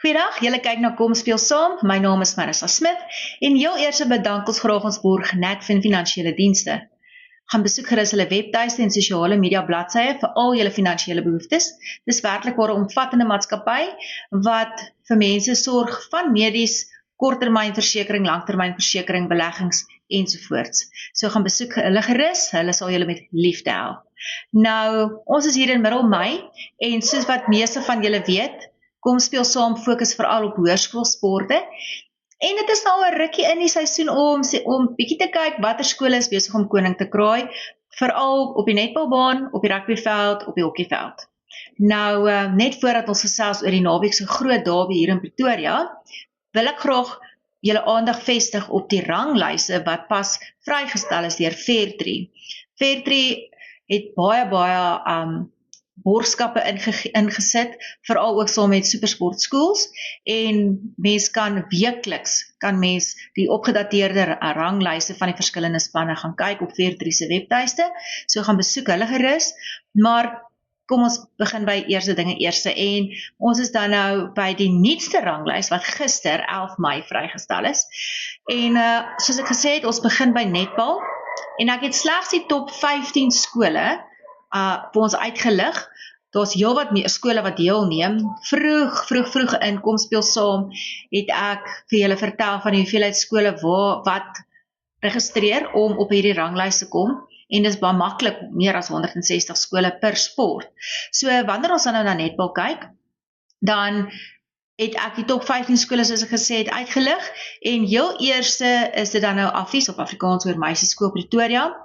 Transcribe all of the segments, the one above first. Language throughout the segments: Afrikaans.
Goeiedag, julle kyk na Kom Speel Saam. My naam is Marissa Smith en heel eers bedank ons graag ons borg Net vir finansiële dienste. Gaan besoek gerus hulle webtuiste en sosiale media bladsye vir al julle finansiële behoeftes. Dis werklik 'n omvattende maatskappy wat vir mense sorg van medies, korttermynversekering, langtermynversekering, beleggings ensovoorts. So gaan besoek hulle gerus, hulle sal julle met liefde help. Nou, ons is hier in middel Mei en soos wat meeste van julle weet, Kom Speel Saam fokus veral op hoërskoolsporte. En dit is nou 'n rukkie in die seisoen om bietjie te kyk watter skole is besig om koning te kraai, veral op die netbalbaan, op die rugbyveld, op die hokkieveld. Nou, net voordat ons gesels oor die naweek se groot derby hier in Pretoria, wil ek graag julle aandag vestig op die ranglyse wat pas vrygestel is deur Fairtree. Fairtree het baie borgskappe ingesit, veral ook saam met Supersport Schools, en mens kan weekliks die opgedateerde ranglyse van die verskillende spanne gaan kyk op Fairtree se webtuiste, so gaan besoek hulle gerus, maar kom ons begin by eerste dinge eers, en ons is dan nou by die nuutste ranglys wat gister 11 Mei vrygestel is, en soos ek gesê het, ons begin by netbal, en ek het slegs die top 15 skole vir ons uitgelig. Daar's heelwat meer skole wat deelneem. Vroeg in Kom Speel Saam het ek vir julle vertel van die hoeveelheid skole wat registreer om op hierdie ranglys te kom, en dis baie maklik, meer as 160 skole per sport. So wanneer ons dan nou na netbal kyk, dan het ek die top 15 skole soos ek gesê het uitgelig, en heel eerste is dit dan nou Affies op Afrikaans oor Meisieskool Pretoria,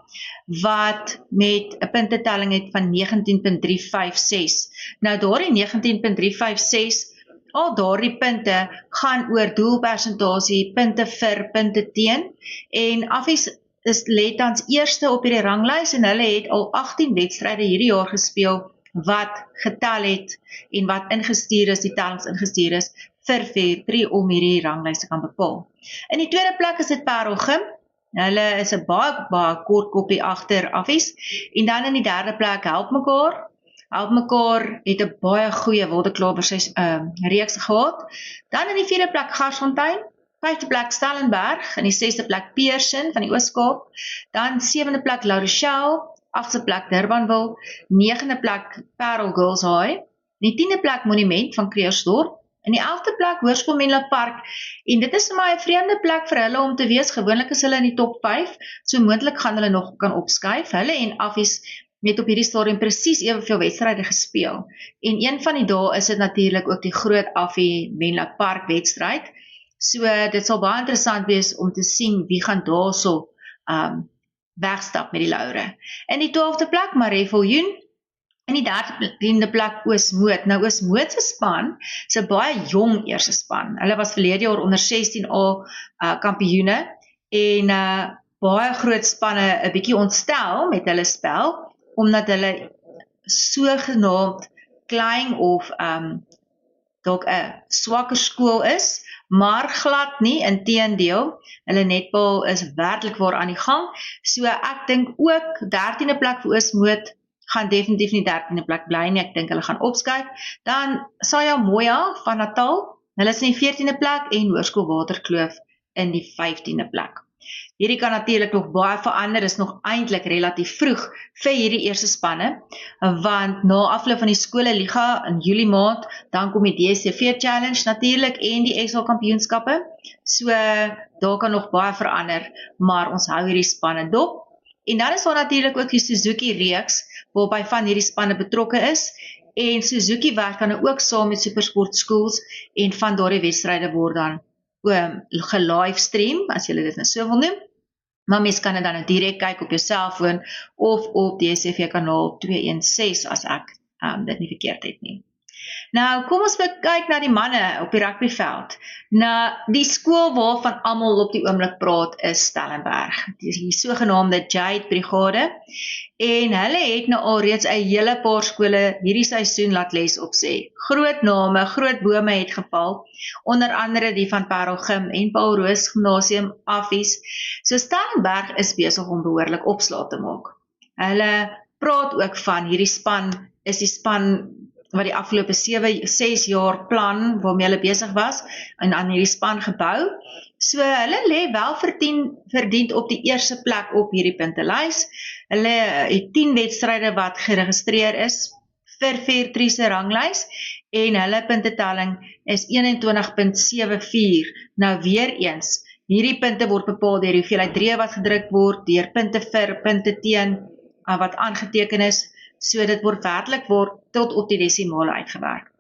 wat met 'n puntetelling het van 19.356. Nou daardie 19.356, al daardie punte gaan oor doelpersentasie, punte vir, punte teen, en Affies lê tans eerste op hierdie ranglys, en hulle het al 18 wedstryde hierdie jaar gespeel wat getel het en wat ingestuur is, die tellings ingestuur is vir Fairtree om hierdie ranglys te kan bepaal. In die tweede plek is dit Parelgym. Hulle is 'n baie kort koppie agter Affies, en dan in die derde plek Help Mekaar. Help Mekaar het 'n baie goeie Wildeklawer reeks gehad. Dan in die vierde plek Garsfontein, vyfde plek Stellenberg, in die sesde plek Pearson van die Oos-Kaap, dan sewende plek La Rochelle, agste plek Durbanville, negende plek Parel Girls High, die 10de plek Monument van Krugersdorp, in die 11de plek Hoërskool Menlo Park, en dit is vir my 'n vreemde plek vir hulle om te wees. Gewoonlik is hulle in die top 5, so moontlik gaan hulle nog kan opskuif. Hulle en Affies het op hierdie stadium presies evenveel wedstryde gespeel, en een van die dae is dit natuurlik ook die groot Affie Menlo Park wedstryd, so dit sal baie interessant wees om te sien wie gaan daarso wegstap met die laure. In die 12de plek Marieviljoen, in die 13de plek Oosmoed. Nou Oosmoed se span is 'n baie jong eerste span. Hulle was verlede jaar onder 16A kampioene, en baie groot spanne 'n bietjie ontstel met hulle spel, omdat hulle sogenaamd klein of dalk 'n swakker skool is, maar glad nie, inteendeel, hulle netbal is werklik waar aan die gang, so ek dink ook 13de plek vir Oosmoed gaan definitief nie 13de plek bly nie, ek dink hulle gaan opskuif. Dan Sayamoya van Natal, hulle is in die 14de plek, en Hoërskool Waterkloof in die 15de plek. Hierdie kan natuurlik nog baie verander, is nog eintlik relatief vroeg vir hierdie eerste spanne, want na afloop van die skole liga in Julie maand, dan kom die DStv Challenge natuurlik en die SA kampioenskappe, so daar kan nog baie verander, maar ons hou hierdie spanne dop. En dan is daar natuurlik ook die Suzuki reeks, waarby van hierdie spanne betrokke is, en Suzuki werk dan ook saam met Supersport Schools, en van daardie wedstryde word dan gelivestream, as jy dit nou so wil noem, maar mens kan dit dan direk kyk op jou selfoon, of op DStv kanaal 216, as ek dit nie verkeerd het nie. Nou, kom ons kyk na die manne op die rugbyveld. Nou, die skool waarvan almal op die oomblik praat is Stellenberg. Dit is die sogenaamde Jade Brigade, en hulle het nou al reeds 'n hele paar skole hierdie seisoen laat les opsê. Groot name, groot bome het geval, onder andere die van Parelgym en Paul Roos Gimnasium, Affies. So Stellenberg is besig om behoorlik opslae te maak. Hulle praat ook van hierdie span is die span wat die afgelope 6 jaar plan waarmee hulle besig was en aan hierdie span gebou. So hulle lê wel verdiend op die eerste plek op hierdie puntelys. Hulle het 10 wedstryde wat geregistreer is vir Fairtree se ranglys en hulle puntetelling is 21.74. Nou weer eens, hierdie punte word bepaal deur die hoeveelheid dreë wat gedruk word, deur punte vir, punte teen wat aangeteken is, so dit word werklik tot op die desimale uitgewerk.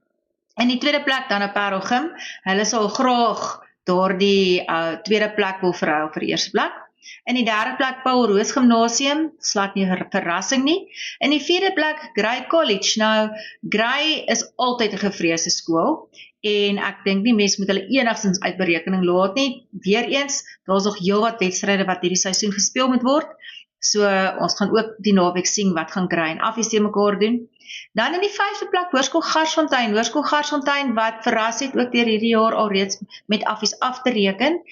In die tweede plek dan 'n Parelgym, hulle sal graag daardie tweede plek wil verruil vir die eerste plek. In die derde plek Paul Roos Gimnasium, slaat nie 'n verrassing nie. In die vierde plek Grey College. Nou, Grey is altyd 'n gevreesde skool en ek dink nie mense moet hulle enigstens uit berekening laat nie. Weereens, daar's nog heelwat wedstryde wat hierdie seisoen gespeel moet word. So ons gaan ook die naweek sien wat gaan Grey en Affies te mekaar doen. Dan in die vyfde plek Hoërskool Garsfontein. Hoërskool Garsfontein wat verras het ook deur hierdie jaar alreeds met Affies af te reken.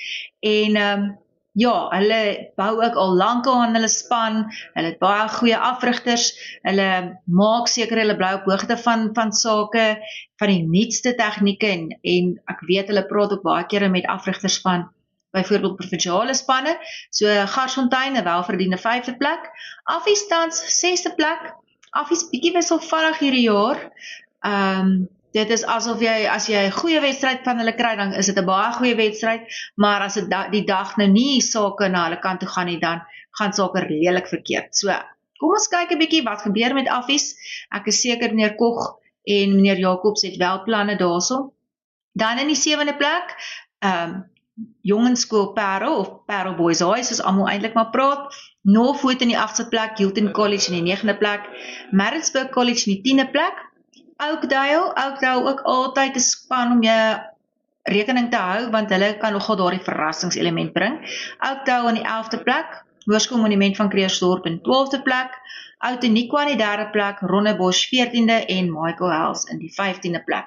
En ja, hulle bou ook al lank aan hulle span. Hulle het baie goeie afrigters. Hulle maak seker hulle bly op hoogte van sake, van die nuutste tegnieke en ek weet hulle praat ook baie kere met afrigters van byvoorbeeld provinsiale spanne. So Garsfontein 'n welverdiende 5de plek. Affies tans 6de plek. Affies bietjie wisselvallig hierdie jaar. Dit is asof as jy 'n goeie wedstryd van hulle kry, dan is dit 'n baie goeie wedstryd, maar as dit die dag nou nie sake na hulle kant toe gaan nie, dan gaan sake redelik verkeerd. So, kom ons kyk 'n bietjie wat gebeur met Affies. Ek is seker meneer Koch en meneer Jacobs het wel planne daarso. Dan in die 7de plek, Jongenskool Parel of Parel Boys High, soos almal eintlik maar praat. Northwood in die 8de plek, Hilton College in die 9de plek, Maritzburg College in die 10de plek. Oakdale ook altyd 'n span om jy rekening te hou, want hulle kan nogal daardie verrassingselement bring. Oakdale in die 11de plek, Hoërskool Monument van Kreersdorp in 12de plek, Outeniqua in die 3de plek, Rondebosch 14de en Michael Hels in die 15de plek.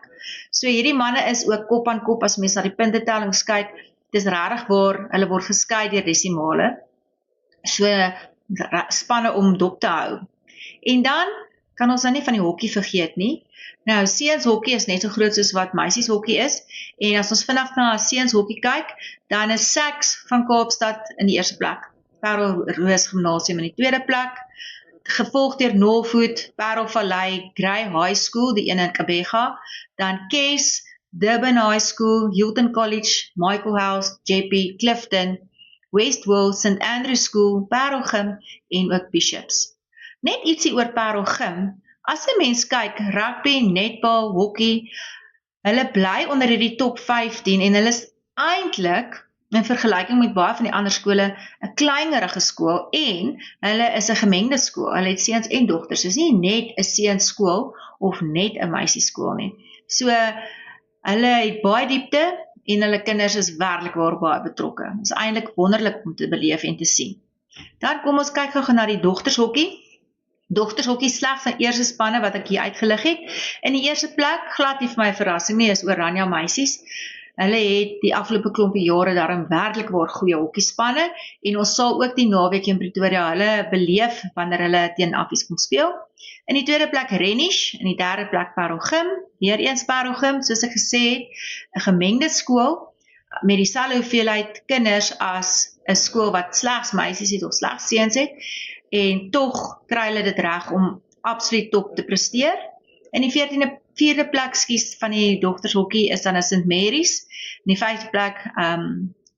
So hierdie manne is ook kop aan kop as mens na die puntetellings kyk. Dis regtig waar hulle word geskei deur desimale. So spanne om dop te hou. En dan kan ons nou nie van die hokkie vergeet nie. Nou, seuns hokkie is net so groot soos wat meisies hokkie is. En as ons vinnig na seuns hokkie kyk, dan is Saks van Kaapstad in die eerste plek. Parel Roos Gimnasium in die tweede plek. Gevolg deur Northwood, Parel Valley, Grey High School, die een in Kabega. Dan Kes, Durban High School, Hilton College, Michael House, JP, Clifton, Westwell, St. Andrew School, Parelgym en ook Bishops. Net ietsie oor Parelgym. As 'n mens kyk, rugby, netbal, hockey, hulle bly onder hierdie top 15 en hulle is eintlik in vergelyking met baie van die ander skole 'n kleinerige skool en hulle is 'n gemengde skool. Hulle het seuns en dogters. Dis nie net 'n seunskool of net 'n meisieskool nie. So hulle het baie diepte en hulle kinders is werklik waar baie betrokke. Dit is eintlik wonderlik om te beleef en te sien. Dan kom ons kyk gou na die dogtershokkie. Dogtershokkie slegs van eerste spanne wat ek hier uitgelig het. In die eerste plek, glad nie vir my verrassing nie, is Oranje meisies. Hulle het die afgelope klompie jare daarin werklik waar goeie hokkiespanne en ons sal ook die naweek in Pretoria hulle beleef wanneer hulle teen Affies kom speel. In die tweede plek Renish, in die derde plek Parelgym, weer eens Parelgym, soos ek gesê het, 'n gemengde skool met dieselfde hoeveelheid kinders as 'n skool wat slegs meisies het of slegs seuns het en tog kry hulle dit reg om absoluut top te presteer. In die 4de plek van die dogtershokkie is dan St. Mary's, in die 5de plek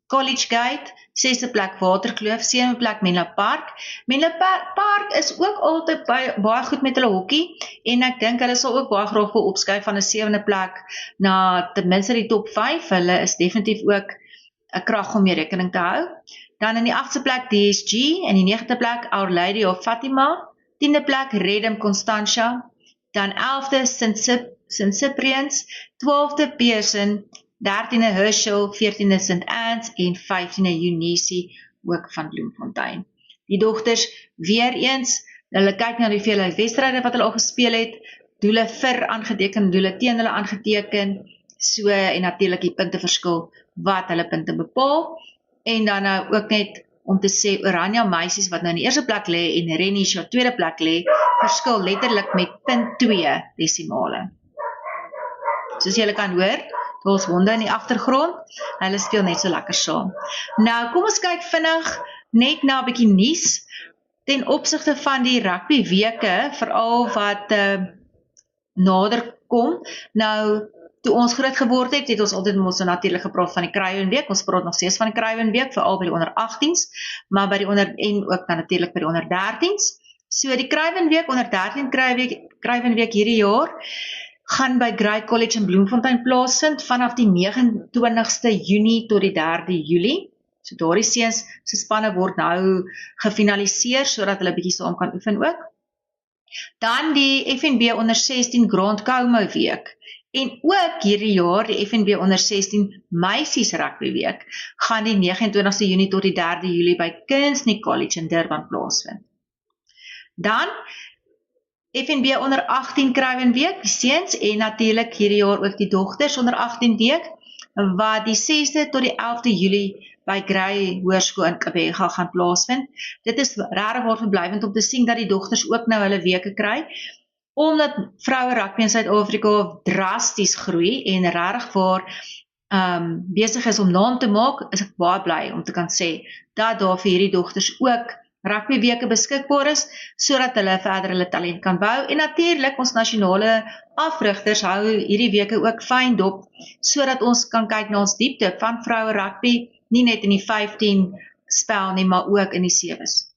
College Gate, 6de plek Waterkloof, 7de plek Menlo Park. Menlo Park is ook altyd baie goed met hulle hokkie en ek dink hulle sal ook baie graag wil opskuif van 'n 7de plek na ten minste die top 5. Hulle is definitief ook 'n krag om mee rekening te hou. Dan in die 8de plek DSG, in die 9de plek Our Lady of Fatima, 10de plek Redem Constantia, dan 11de St. Cyprian's, 12de Pearson, 13de Herschel, 14de St. Anne's en 15de Eunice ook van Bloemfontein. Die dogters, weer eens, hulle kyk na die hoeveelheid wedstryde wat hulle al gespeel het, doele vir aangeteken, doele teen hulle aangeteken, so en natuurlik die punteverskil wat hulle punte bepaal. En dan nou ook net om te sê, Oranje meisies wat nou in die eerste plek lê en Renish wat tweede plek lê, verskil letterlik met 0.2 desimale. soos julle kan hoor, daar's honde in die agtergrond, hulle speel net so lekker saam. Nou, kom ons kyk vinnig net na 'n bietjie nuus ten opsigte van die rugby weke, veral wat nader kom. Nou, toe ons groot geword het ons altyd natuurlik gepraat van die Kruiwenweek. Ons praat nog steeds van die Kruiwenweek, veral by die onder 18s, maar by die en ook dan natuurlik by die onder 13s. So die Kruiwenweek, onder 13 Kruiwenweek hierdie jaar, gaan by Grey College in Bloemfontein plaasvind vanaf die 29ste Junie tot die 3de Julie. So daardie seuns se spanne word nou gefinaliseer sodat hulle bietjie saam kan oefen ook. Dan die FNB onder 16 Grand Como week. En ook hierdie jaar die FNB onder 16 meisies rugby week gaan die 29ste Junie tot die 3de Julie by Kunsnik College in Durban plaasvind. Dan FNB onder 18 Kruiwenweek, die seuns en natuurlik hierdie jaar ook die dogters onder 18 week wat die 6de tot die 11de Julie by Grey Hoërskool in Gqeberha gaan plaasvind. Dit is regtig waar verblywend om te sien dat die dogters ook nou hulle weke kry, omdat vroue rugby in Suid-Afrika drasties groei en regtig waar besig is om naam te maak, is ek baie bly om te kan sê dat daar vir hierdie dogters ook rugbyweke beskikbaar is, sodat hulle verder hulle talent kan bou. En natuurlik, ons nasionale afrigters hou hierdie weke ook fyn dop, sodat ons kan kyk na ons diepte van vroue rugby, nie net in die 15 spel nie, maar ook in die 7's.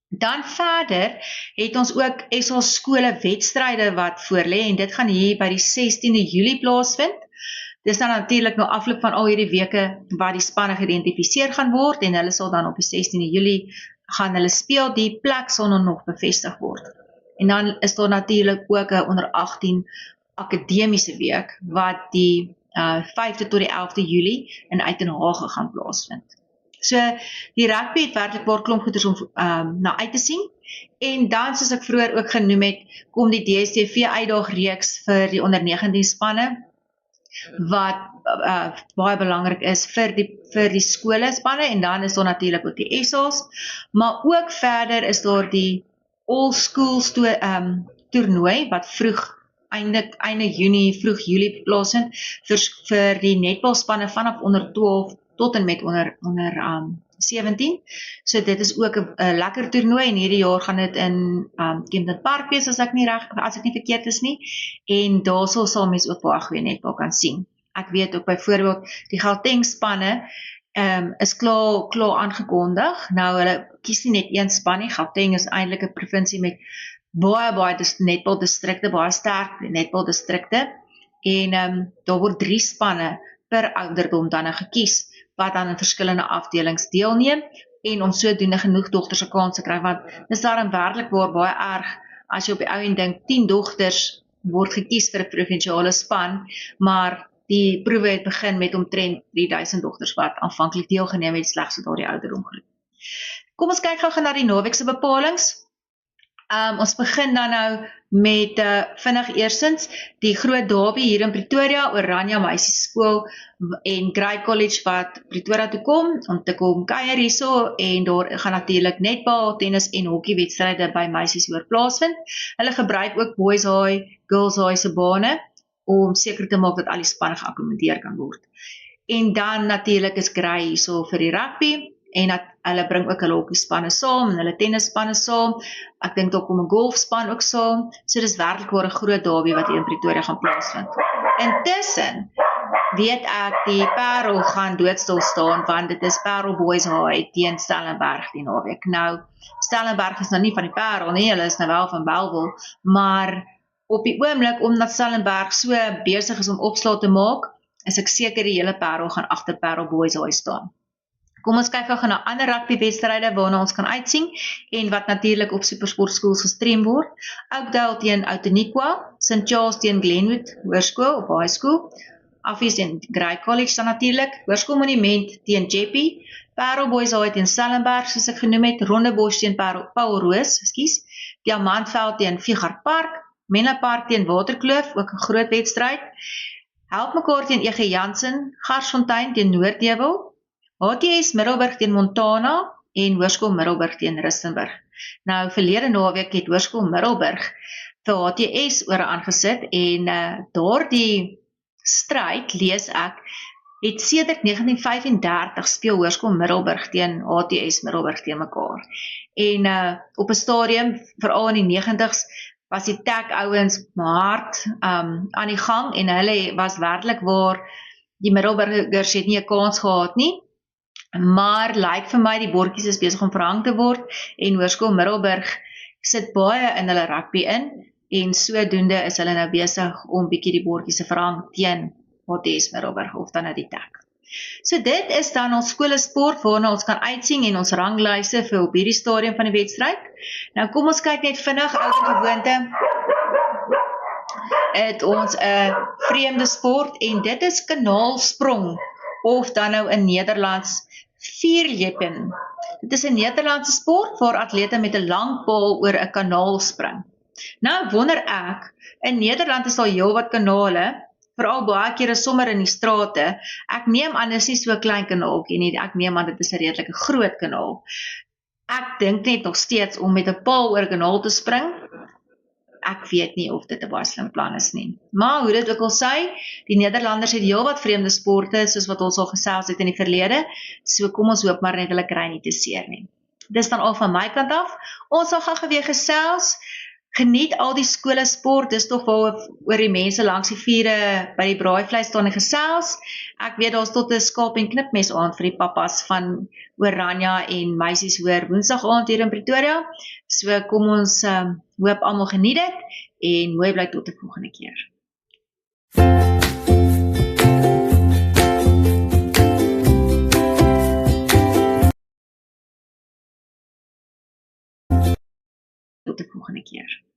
Dan verder het ons ook SA skole wedstryde wat voorlê en dit gaan hier by die 16de Julie plaasvind. Dis dan natuurlik nou afloop van al hierdie weke waar die spanne geïdentifiseer gaan word en hulle sal dan op die 16de Julie gaan hulle speel, die plek sal nog bevestig word. En dan is daar natuurlik ook 'n onder 18 akademiese week wat die 5de tot die 11de Julie in Uitenhage gaan plaasvind. So die rugby het werklik waar klomp goeders om na uit te sien. En dan soos ek vroeër ook genoem het, kom die DStv uitdagreeks vir die onder 19 spanne wat baie belangrik is vir die skole spanne en dan is daar natuurlik ook die SA's, maar ook verder is daar die all schools toernooi wat vroeg einde Junie, vroeg Julie plaasvind vir die netbalspanne vanaf onder 12 tot en met onder 17. So dit is ook 'n lekker toernooi en hierdie jaar gaan dit in Kempton Park wees as ek nie verkeerd is nie. En daar sal mens ook baie goeie netbal kan sien. Ek weet ook byvoorbeeld die Gauteng spanne is klaar aangekondig. Nou hulle kies nie net een span nie. Gauteng is eintlik 'n provinsie met baie netbaldistrikte, baie sterk netbaldistrikte. En daar word 3 spanne per ouderdom dan gekies wat dan in verskillende afdelings deelneem en om sodoende genoeg dogters 'n kans te kry, want dis daarom werklik baie erg as jy op die ou en dink 10 dogters word gekies vir 'n provinsiale span, maar die proewe het begin met omtrent 3000 dogters wat aanvanklik deelgeneem het slegs tot daardie ouderdom groep. Kom ons kyk gou na die naweek se bepalinge. Ons begin dan nou met vinnig eersins die groot derby hier in Pretoria, Oranje Meisieskool en Grey College wat Pretoria toe kom om te kom kuier hierso en daar gaan natuurlik netbal, tennis en hokkie wedstryde by meisies hoor plaasvind. Hulle gebruik ook Boys High, Girls High se bane om seker te maak dat al die spanne geakkommodeer kan word. En dan natuurlik is Grey hierso vir die rugby en dat hulle bring ook hulle hokkiespanne saam en hulle tennisspanne saam. Ek dink daar kom 'n golfspan ook saam. So dis werklik 'n groot derby wat hier in Pretoria gaan plaasvind. Intussen weet ek die Parel gaan doodstil staan want dit is Parel Boys High teen Stellenberg die naweek. Nou Stellenberg is nou nie van die Parel nie, hulle is nou wel van Bellville, maar op die oomblik omdat Stellenberg so besig is om opslae te maak, is ek seker die hele Parel gaan agter Parel Boys High staan. Kom ons kyk gou na ander rugbywedstryde waarna ons kan uitsien en wat natuurlik op Supersport Schools gestream word. Oakdale teen Outeniqua, St. Charles teen Glenwood Hoërskool of High School, Affies teen Grey College dan natuurlik, Hoërskool Monument teen Jeppy, Parel Boys High teen Stellenberg soos ek genoem het, Rondebosch teen Paul Roos, Diamantveld teen Figart Park, Menlo Park teen Waterkloof, ook 'n groot wedstryd. Helpmekaar teen EG Jansen, Garsfontein teen Noordheuwel, HTS Middelburg teen Montana en Hoërskool Middelburg teen Rustenburg. Nou verlede naweek het Hoërskool Middelburg vir HTS oor aangesit en daardie stryd, lees ek, het sedert 1935 speel Hoërskool Middelburg teen HTS Middelburg teen mekaar. En op 'n stadium, veral in die 90s, was die TAC ouens hard aan die gang en hulle was werklik waar die Middelburgers het nie 'n kans gehad nie. Maar lyk vir my die bordjies is besig om verhang te word en Hoërskool Middelburg sit baie in hulle rugby in en sodoende is hulle nou besig om bietjie die bordjies te verhang teen HTS Middelburg of dan nou die TAC. So dit is dan ons skolesport waarna ons kan uitsien en ons ranglyste vir op hierdie stadium van die wedstryd. Nou kom ons kyk net vinnig ou gewoonte. Het ons 'n vreemde sport en dit is kanaalsprong of dan nou in Nederlands vierlepen. Dit is 'n Nederlandse sport waar atlete met 'n lang paal oor 'n kanaal spring. Nou wonder ek, in Nederland is daar heelwat kanale, veral baie kere sommer in die strate. Ek neem aan dis nie so 'n klein kanaaltjie nie, ek neem aan dit is 'n redelike groot kanaal. Ek dink net nog steeds om met 'n paal oor 'n kanaal te spring. Ek weet nie of dit 'n baie slim plan is nie. Maar hoe dit ook al sy, die Nederlanders het heelwat vreemde sporte soos wat ons al gesels het in die verlede. So kom ons hoop maar net hulle kry nie te seer nie. Dis dan al van my kant af. Ons sal gou weer gesels. Geniet al die skolesport, dis tog waar oor die mense langs die vure by die braaivleis staan en gesels. Ek weet daar's tot 'n skaap en knipmes aand vir die pappas van Oranje en meisies hoor Woensdag aand hier in Pretoria. So kom ons hoop almal geniet dit en mooi bly tot 'n volgende keer. Tot 'n volgende keer.